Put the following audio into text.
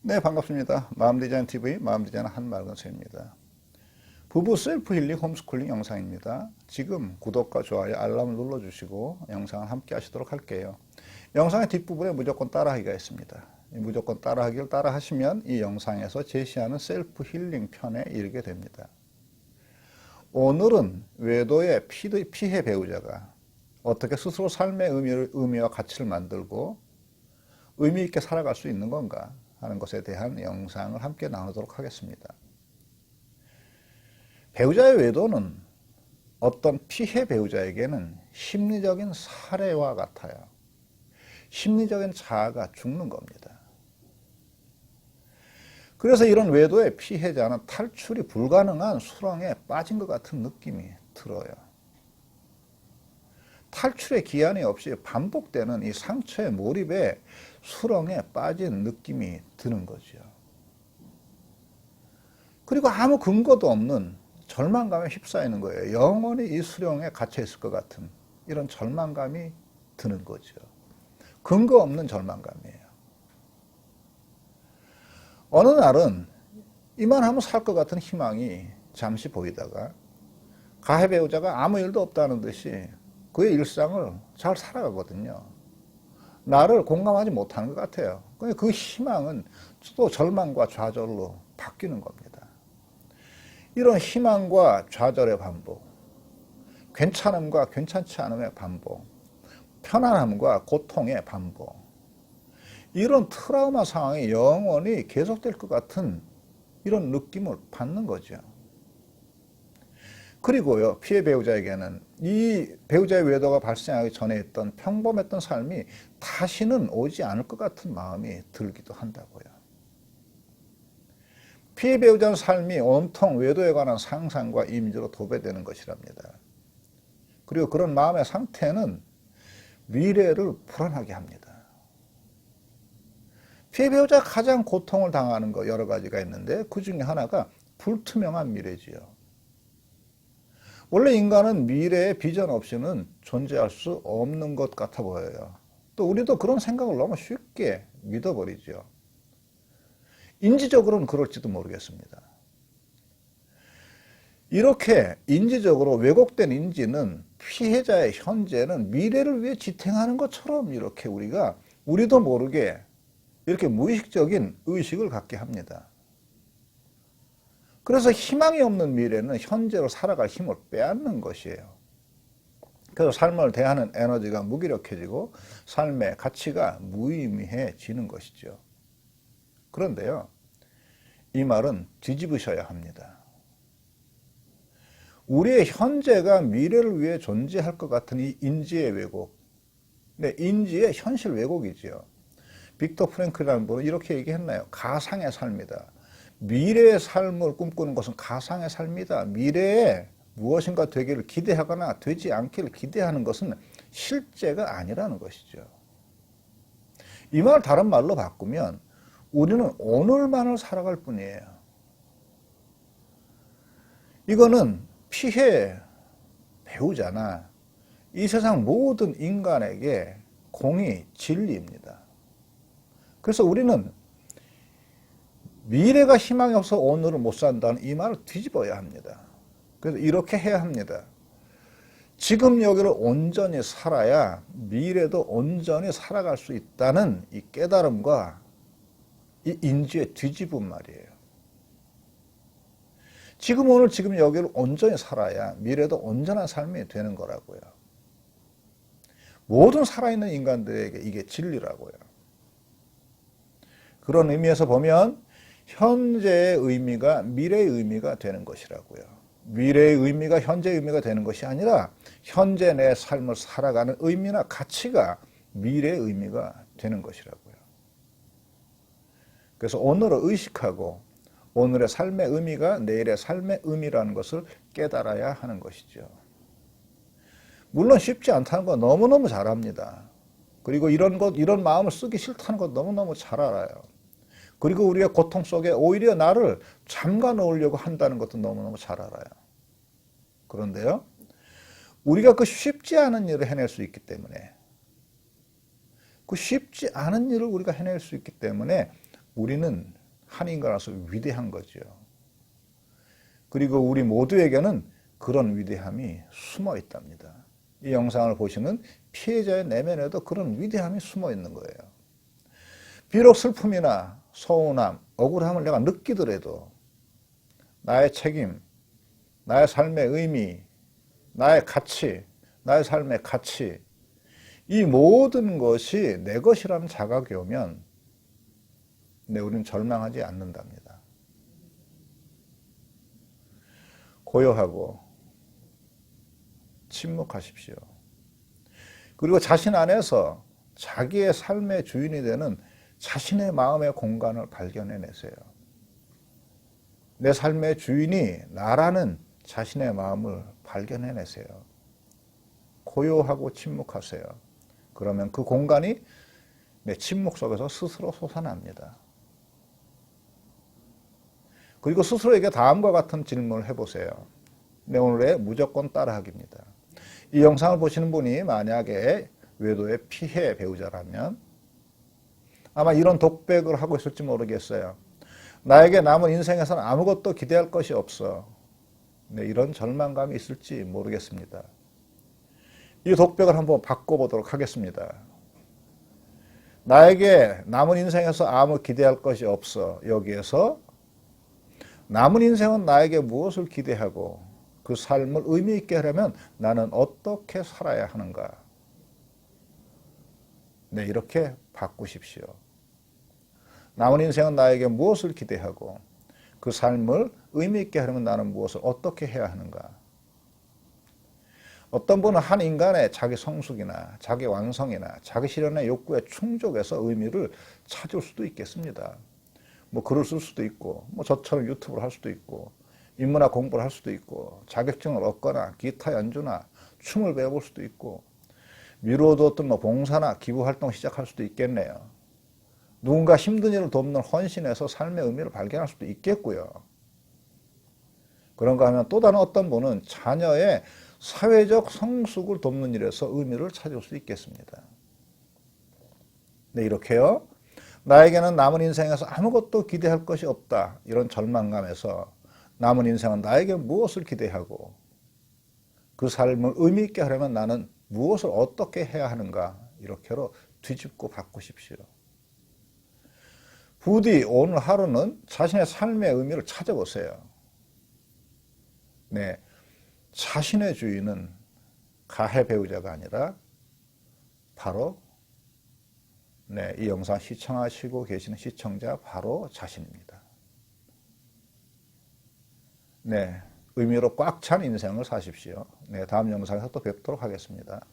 네, 반갑습니다. 마음디자인TV 마음디자인 한말건수입니다. 부부 셀프 힐링 홈스쿨링 영상입니다. 지금 구독과 좋아요, 알람을 눌러주시고 영상을 함께 하시도록 할게요. 영상의 뒷부분에 무조건 따라하기가 있습니다. 무조건 따라하기를 따라하시면 이 영상에서 제시하는 셀프 힐링 편에 이르게 됩니다. 오늘은 외도의 피해 배우자가 어떻게 스스로 삶의 의미와 가치를 만들고 의미 있게 살아갈 수 있는 건가 하는 것에 대한 영상을 함께 나누도록 하겠습니다. 배우자의 외도는 어떤 피해 배우자에게는 심리적인 살해와 같아요. 심리적인 자아가 죽는 겁니다. 그래서 이런 외도의 피해자는 탈출이 불가능한 수렁에 빠진 것 같은 느낌이 들어요. 탈출의 기한이 없이 반복되는 이 상처의 몰입에 수렁에 빠진 느낌이 드는 거죠. 그리고 아무 근거도 없는 절망감에 휩싸이는 거예요. 영원히 이 수렁에 갇혀 있을 것 같은 이런 절망감이 드는 거죠. 근거 없는 절망감이에요. 어느 날은 이만하면 살 것 같은 희망이 잠시 보이다가 가해 배우자가 아무 일도 없다는 듯이 그의 일상을 잘 살아가거든요. 나를 공감하지 못하는 것 같아요. 그 희망은 또 절망과 좌절로 바뀌는 겁니다. 이런 희망과 좌절의 반복, 괜찮음과 괜찮지 않음의 반복, 편안함과 고통의 반복, 이런 트라우마 상황이 영원히 계속될 것 같은 이런 느낌을 받는 거죠. 그리고요, 피해 배우자에게는 이 배우자의 외도가 발생하기 전에 있던 평범했던 삶이 다시는 오지 않을 것 같은 마음이 들기도 한다고요. 피해 배우자의 삶이 온통 외도에 관한 상상과 이미지로 도배되는 것이랍니다. 그리고 그런 마음의 상태는 미래를 불안하게 합니다. 피해 배우자가 가장 고통을 당하는 거 여러 가지가 있는데 그 중에 하나가 불투명한 미래지요. 원래 인간은 미래의 비전 없이는 존재할 수 없는 것 같아 보여요. 또 우리도 그런 생각을 너무 쉽게 믿어버리죠. 인지적으로는 그럴지도 모르겠습니다. 이렇게 인지적으로 왜곡된 인지는 피해자의 현재는 미래를 위해 지탱하는 것처럼 이렇게 우리도 모르게 이렇게 무의식적인 의식을 갖게 합니다. 그래서 희망이 없는 미래는 현재로 살아갈 힘을 빼앗는 것이에요. 그래서 삶을 대하는 에너지가 무기력해지고 삶의 가치가 무의미해지는 것이죠. 그런데요, 이 말은 뒤집으셔야 합니다. 우리의 현재가 미래를 위해 존재할 것 같은 이 인지의 왜곡, 인지의 현실 왜곡이지요. 빅터 프랭클이라는 분은 이렇게 얘기했나요? 가상의 삶이다. 미래의 삶을 꿈꾸는 것은 가상의 삶이다. 미래에 무엇인가 되기를 기대하거나 되지 않기를 기대하는 것은 실제가 아니라는 것이죠. 이 말을 다른 말로 바꾸면 우리는 오늘만을 살아갈 뿐이에요. 이거는 피해 배우자나 이 세상 모든 인간에게 공의 진리입니다. 그래서 우리는 미래가 희망이 없어 오늘을 못 산다는 이 말을 뒤집어야 합니다. 그래서 이렇게 해야 합니다. 지금 여기를 온전히 살아야 미래도 온전히 살아갈 수 있다는 이 깨달음과 이 인지의 뒤집은 말이에요. 지금 오늘 지금 여기를 온전히 살아야 미래도 온전한 삶이 되는 거라고요. 모든 살아있는 인간들에게 이게 진리라고요. 그런 의미에서 보면 현재의 의미가 미래의 의미가 되는 것이라고요. 미래의 의미가 현재의 의미가 되는 것이 아니라 현재 내 삶을 살아가는 의미나 가치가 미래의 의미가 되는 것이라고요. 그래서 오늘을 의식하고 오늘의 삶의 의미가 내일의 삶의 의미라는 것을 깨달아야 하는 것이죠. 물론 쉽지 않다는 거 너무너무 잘 압니다. 그리고 이런 마음을 쓰기 싫다는 거 너무너무 잘 알아요. 그리고 우리가 고통 속에 오히려 나를 잠가 놓으려고 한다는 것도 너무너무 잘 알아요. 그런데요, 우리가 그 쉽지 않은 일을 해낼 수 있기 때문에 그 쉽지 않은 일을 우리가 해낼 수 있기 때문에 우리는 한 인간으로서 위대한 거죠. 그리고 우리 모두에게는 그런 위대함이 숨어 있답니다. 이 영상을 보시는 피해자의 내면에도 그런 위대함이 숨어 있는 거예요. 비록 슬픔이나 서운함, 억울함을 내가 느끼더라도 나의 책임, 나의 삶의 의미, 나의 가치, 나의 삶의 가치, 이 모든 것이 내 것이라는 자각이 오면 우리는 절망하지 않는답니다. 고요하고 침묵하십시오. 그리고 자신 안에서 자기의 삶의 주인이 되는 자신의 마음의 공간을 발견해내세요. 내 삶의 주인이 나라는 자신의 마음을 발견해내세요. 고요하고 침묵하세요. 그러면 그 공간이 내 침묵 속에서 스스로 솟아납니다. 그리고 스스로에게 다음과 같은 질문을 해보세요. 오늘의 무조건 따라하기입니다. 이 영상을 보시는 분이 만약에 외도의 피해 배우자라면 아마 이런 독백을 하고 있을지 모르겠어요. 나에게 남은 인생에서는 아무것도 기대할 것이 없어. 이런 절망감이 있을지 모르겠습니다. 이 독백을 한번 바꿔보도록 하겠습니다. 나에게 남은 인생에서 아무 기대할 것이 없어. 여기에서 남은 인생은 나에게 무엇을 기대하고 그 삶을 의미 있게 하려면 나는 어떻게 살아야 하는가? 이렇게 바꾸십시오. 남은 인생은 나에게 무엇을 기대하고 그 삶을 의미 있게 하려면 나는 무엇을 어떻게 해야 하는가? 어떤 분은 한 인간의 자기 성숙이나 자기 완성이나 자기 실현의 욕구에 충족해서 의미를 찾을 수도 있겠습니다. 글을 쓸 수도 있고, 저처럼 유튜브를 할 수도 있고, 인문학 공부를 할 수도 있고, 자격증을 얻거나 기타 연주나 춤을 배워볼 수도 있고, 미루어뒀던 봉사나 기부 활동을 시작할 수도 있겠네요. 누군가 힘든 일을 돕는 헌신에서 삶의 의미를 발견할 수도 있겠고요. 그런가 하면 또 다른 어떤 분은 자녀의 사회적 성숙을 돕는 일에서 의미를 찾을 수 있겠습니다. 이렇게요. 나에게는 남은 인생에서 아무것도 기대할 것이 없다. 이런 절망감에서 남은 인생은 나에게 무엇을 기대하고 그 삶을 의미 있게 하려면 나는 무엇을 어떻게 해야 하는가. 이렇게로 뒤집고 바꾸십시오. 부디 오늘 하루는 자신의 삶의 의미를 찾아보세요. 자신의 주인은 가해 배우자가 아니라 바로 이 영상 시청하시고 계시는 시청자 바로 자신입니다. 의미로 꽉 찬 인생을 사십시오. 다음 영상에서 또 뵙도록 하겠습니다.